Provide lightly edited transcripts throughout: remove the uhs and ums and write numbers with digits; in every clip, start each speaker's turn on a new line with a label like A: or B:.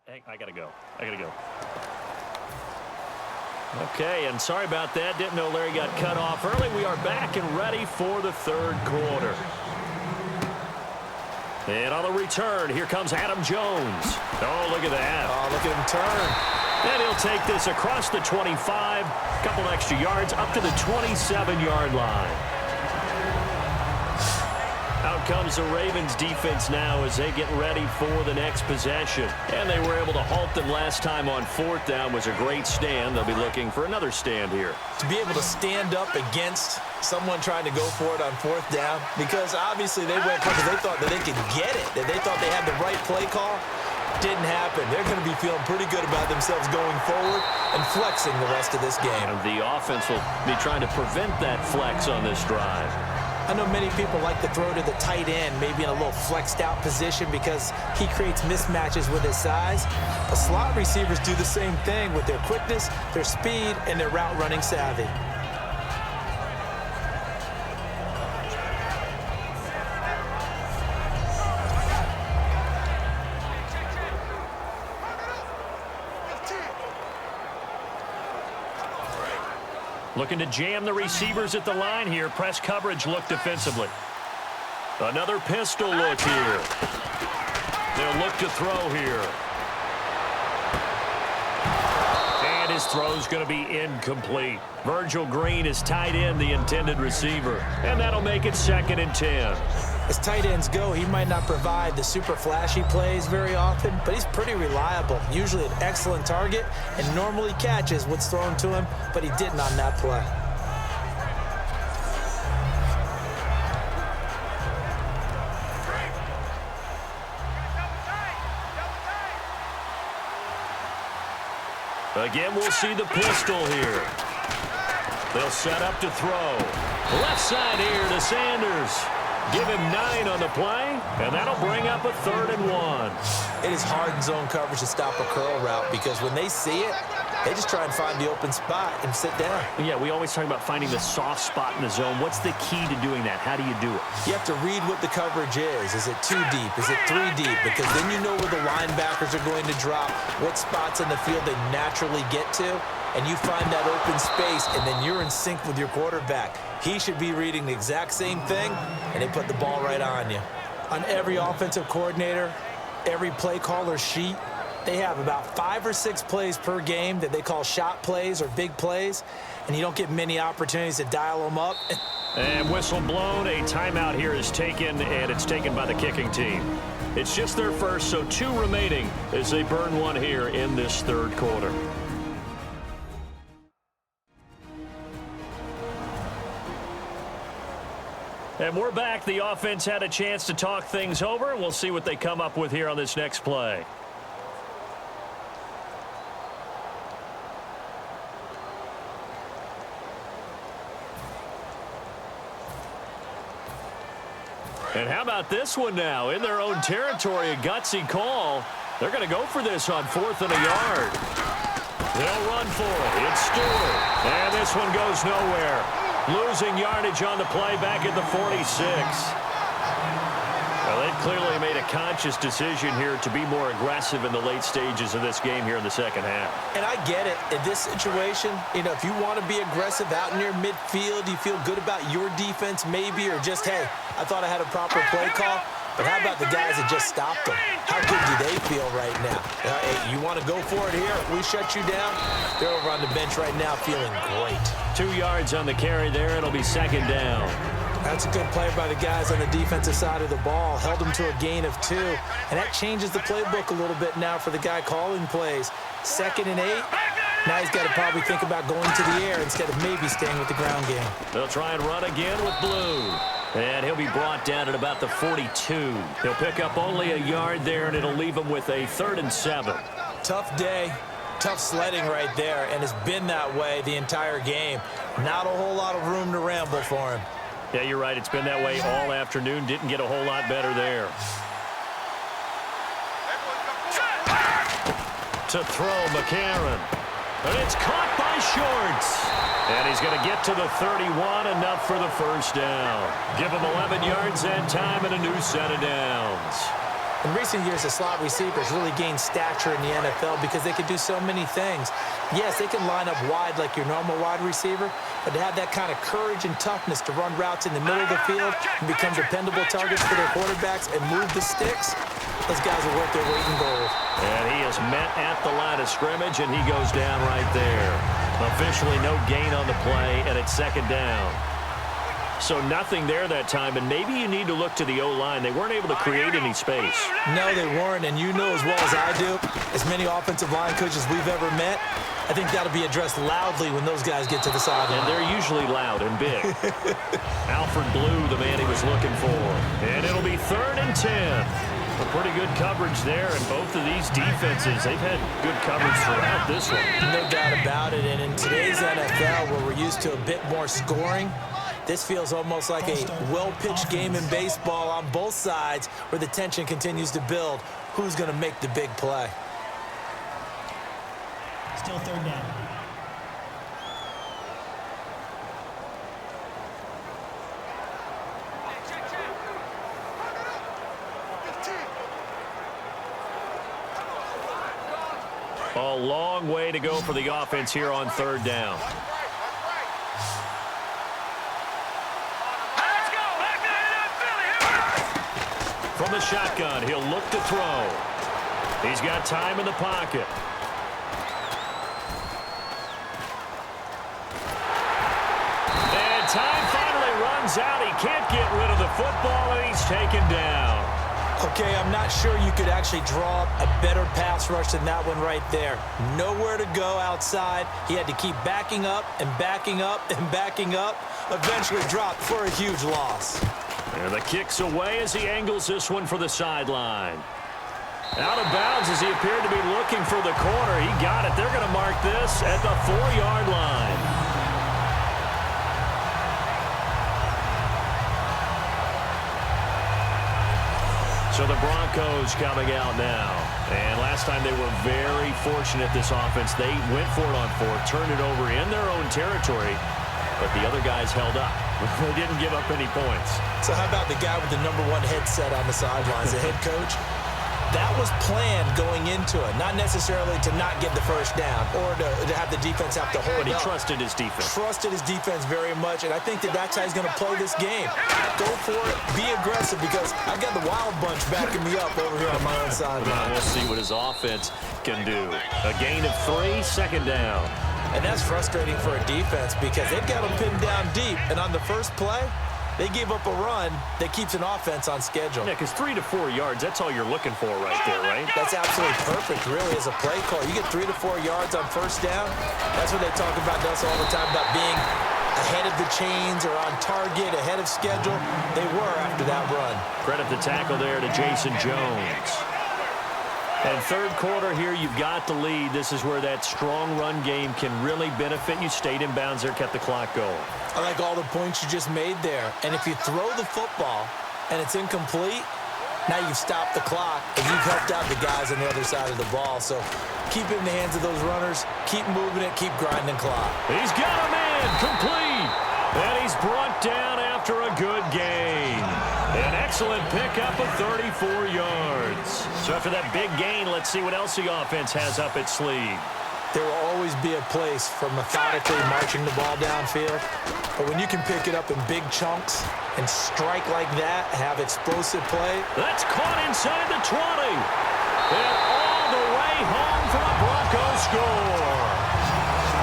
A: Hey, I gotta go. Okay, and sorry about that. Didn't know Larry got cut off early. We are back and ready for the third quarter. And on the return, here comes Adam Jones. Oh, look at that.
B: Oh, look at him turn.
A: And he'll take this across the 25, a couple extra yards, up to the 27-yard line. Out comes the Ravens defense now as they get ready for the next possession. And they were able to halt them last time on fourth down. Was a great stand. They'll be looking for another stand here.
B: To be able to stand up against someone trying to go for it on fourth down, because obviously they went because they thought that they could get it, that they thought they had the right play call. Didn't happen. They're going to be feeling pretty good about themselves going forward and flexing the rest of this game.
A: And the offense will be trying to prevent that flex on this drive.
B: I know many people like to throw to the tight end, maybe in a little flexed out position because he creates mismatches with his size. The slot receivers do the same thing with their quickness, their speed, and their route running savvy.
A: Looking to jam the receivers at the line here. Press coverage look defensively. Another pistol look here. They'll look to throw here. And his throw's going to be incomplete. Virgil Green is tight end, the intended receiver. And that'll make it 2nd and 10.
B: As tight ends go, he might not provide the super flashy plays very often, but he's pretty reliable. Usually an excellent target and normally catches what's thrown to him, but he didn't on that play.
A: Again, we'll see the pistol here. They'll set up to throw. Left side here to Sanders. Give him 9 on the play, and that'll bring up a 3rd and 1.
B: It is hard in zone coverage to stop a curl route because when they see it, they just try and find the open spot and sit down.
A: Yeah, we always talk about finding the soft spot in the zone. What's the key to doing that? How do you do it?
B: You have to read what the coverage is. Is it 2 deep? Is it 3 deep? Because then you know where the linebackers are going to drop, what spots in the field they naturally get to, and you find that open space, and then you're in sync with your quarterback. He should be reading the exact same thing, and they put the ball right on you. On every offensive coordinator, every play caller sheet, they have about 5 or 6 plays per game that they call shot plays or big plays, and you don't get many opportunities to dial them up.
A: And whistle blown, a timeout here is taken, and it's taken by the kicking team. It's just their first, so 2 remaining as they burn one here in this third quarter. And we're back. The offense had a chance to talk things over, and we'll see what they come up with here on this next play. And how about this one now? In their own territory, a gutsy call. They're going to go for this on 4th and a yard. They'll run for it. It's Stewart. And this one goes nowhere. Losing yardage on the play back at the 46. Well, they've clearly made a conscious decision here to be more aggressive in the late stages of this game here in the second half.
B: And I get it. In this situation, you know, if you want to be aggressive out near midfield, you feel good about your defense maybe, or just, hey, I thought I had a proper play call. But how about the guys that just stopped them? How good do they feel right now? Hey, you want to go for it here? We shut you down? They're over on the bench right now feeling great.
A: 2 yards on the carry there. It'll be 2nd down.
B: That's a good play by the guys on the defensive side of the ball. Held them to a gain of 2. And that changes the playbook a little bit now for the guy calling plays. 2nd and 8. Now he's got to probably think about going to the air instead of maybe staying with the ground game.
A: They'll try and run again with Blue. And he'll be brought down at about the 42. He'll pick up only a yard there, and it'll leave him with a 3rd and 7.
B: Tough day, tough sledding right there, and it's been that way the entire game. Not a whole lot of room to ramble for him.
A: Yeah, you're right. It's been that way all afternoon. Didn't get a whole lot better there. To throw, McCarron. And it's caught by Shorts. And he's going to get to the 31, enough for the first down. Give him 11 yards that time and a new set of downs.
B: In recent years, the slot receivers really gained stature in the NFL because they can do so many things. Yes, they can line up wide like your normal wide receiver, but to have that kind of courage and toughness to run routes in the middle of the field and become dependable targets for their quarterbacks and move the sticks, those guys are worth their weight in gold.
A: And he is met at the line of scrimmage, and he goes down right there. Officially no gain on the play, and it's second down. So nothing there that time, and maybe you need to look to the O-line. They weren't able to create any space.
B: No, they weren't, and you know as well as I do, as many offensive line coaches we've ever met, I think that'll be addressed loudly when those guys get to the sideline.
A: And they're usually loud and big. Alfred Blue, the man he was looking for. And it'll be 3rd and 10. A pretty good coverage there, and both of these defenses, they've had good coverage throughout this one.
B: No doubt about it, and in today's NFL, where we're used to a bit more scoring, this feels almost like a well-pitched game in baseball on both sides where the tension continues to build. Who's going to make the big play?
C: Still 3rd down.
A: A long way to go for the offense here on 3rd down. From the shotgun, he'll look to throw. He's got time in the pocket. And time finally runs out. He can't get rid of the football, and he's taken down.
B: Okay, I'm not sure you could actually draw up a better pass rush than that one right there. Nowhere to go outside. He had to keep backing up and backing up and backing up. Eventually dropped for a huge loss.
A: And the kick's away as he angles this one for the sideline. Out of bounds as he appeared to be looking for the corner. He got it. They're going to mark this at the 4-yard line. So the Broncos coming out now. And last time they were very fortunate, this offense. They went for it on 4th, turned it over in their own territory, but the other guys held up. They didn't give up any points.
B: So how about the guy with the #1 headset on the sidelines, the head coach? That was planned going into it, not necessarily to not get the first down or to have the defense have to hold up.
A: But he trusted his defense.
B: Trusted his defense very much, and I think that's how he's going to play this game. Go for it, be aggressive, because I've got the wild bunch backing me up over here on my own sideline.
A: We'll see what his offense can do. A gain of 3, second down.
B: And that's frustrating for a defense because they've got them pinned down deep, and on the first play, they gave up a run that keeps an offense on schedule.
A: Yeah, because 3 to 4 yards, that's all you're looking for right there, right?
B: That's absolutely perfect, really, as a play call. You get 3 to 4 yards on first down. That's what they talk about us all the time, about being ahead of the chains or on target, ahead of schedule. They were after that run.
A: Credit the tackle there to Jason Jones. And 3rd quarter here, you've got the lead. This is where that strong run game can really benefit you. Stayed in bounds there, kept the clock going.
B: I like all the points you just made there. And if you throw the football and it's incomplete, now you've stopped the clock and you've helped out the guys on the other side of the ball. So keep it in the hands of those runners. Keep moving it. Keep grinding clock.
A: He's got a man complete. And he's brought down after a good gain. An excellent pickup of 34 yards. So after that big gain, let's see what else the offense has up its sleeve.
B: There will always be a place for methodically marching the ball downfield. But when you can pick it up in big chunks and strike like that, have explosive play.
A: That's caught inside the 20. And all the way home for a Broncos score.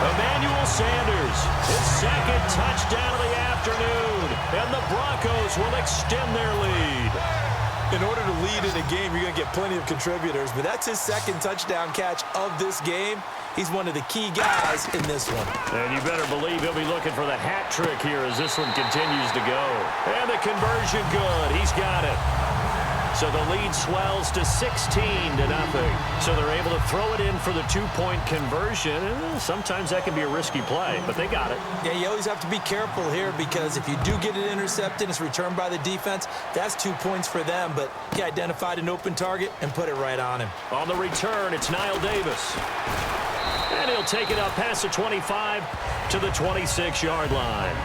A: Emmanuel Sanders, his 2nd touchdown of the afternoon. And the Broncos will extend their lead. In order to lead in a game, you're going to get plenty of contributors. But that's his 2nd touchdown catch of this game.
B: He's one of the key guys in this one.
A: And you better believe he'll be looking for the hat trick here as this one continues to go. And the conversion good. He's got it. So the lead swells to 16-0. So they're able to throw it in for the 2-point conversion. Sometimes that can be a risky play, but they got it.
B: Yeah, you always have to be careful here because if you do get it intercepted, it's returned by the defense, that's 2 points for them. But he identified an open target and put it right on him.
A: On the return, it's Niall Davis. And he'll take it up past the 25 to the 26-yard line.